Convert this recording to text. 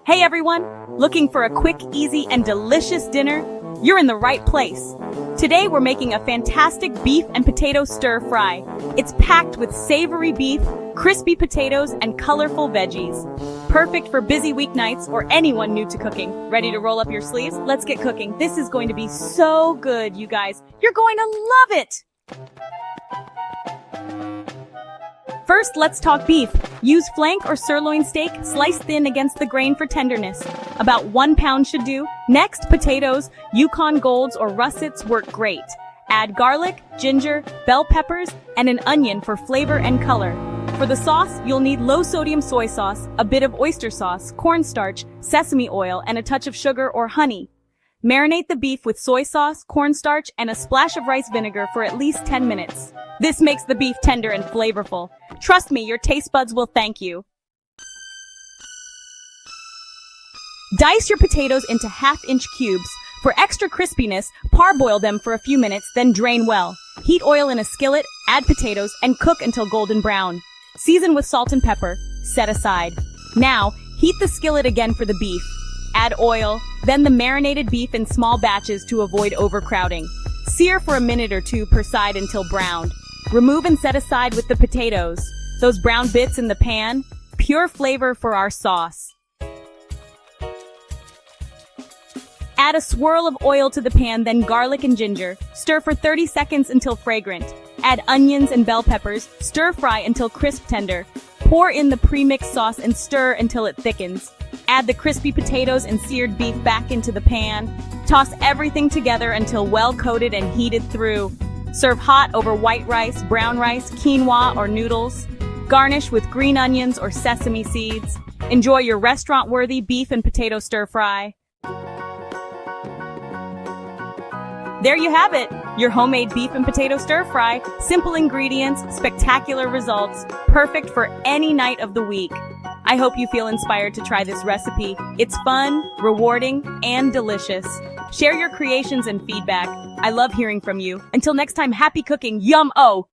Hey everyone! Looking for a quick, easy, and delicious dinner? You're in the right place. Today we're making a fantastic beef and potato stir fry. It's packed with savory beef, crispy potatoes, and colorful veggies. Perfect for busy weeknights or anyone new to cooking. Ready to roll up your sleeves? Let's get cooking. This is going to be so good, you guys. You're going to love it! First, let's talk beef. Use flank or sirloin steak, sliced thin against the grain for tenderness. About 1 pound should do. Next, potatoes, Yukon Golds or russets work great. Add garlic, ginger, bell peppers, and an onion for flavor and color. For the sauce, you'll need low-sodium soy sauce, a bit of oyster sauce, cornstarch, sesame oil, and a touch of sugar or honey. Marinate the beef with soy sauce, cornstarch, and a splash of rice vinegar for at least 10 minutes. This makes the beef tender and flavorful. Trust me, your taste buds will thank you. Dice your potatoes into half-inch cubes. For extra crispiness, parboil them for a few minutes, then drain well. Heat oil in a skillet, add potatoes, and cook until golden brown. Season with salt and pepper. Set aside. Now, heat the skillet again for the beef. Add oil, then the marinated beef in small batches to avoid overcrowding. Sear for a minute or two per side until browned. Remove and set aside with the potatoes. Those brown bits in the pan, pure flavor for our sauce. Add a swirl of oil to the pan, then garlic and ginger. Stir for 30 seconds until fragrant. Add onions and bell peppers. Stir fry until crisp tender. Pour in the pre-mixed sauce and stir until it thickens. Add the crispy potatoes and seared beef back into the pan. Toss everything together until well coated and heated through. Serve hot over white rice, brown rice, quinoa, or noodles. Garnish with green onions or sesame seeds. Enjoy your restaurant-worthy beef and potato stir-fry. There you have it, your homemade beef and potato stir-fry. Simple ingredients, spectacular results, perfect for any night of the week. I hope you feel inspired to try this recipe. It's fun, rewarding, and delicious. Share your creations and feedback. I love hearing from you. Until next time, happy cooking, yum-o!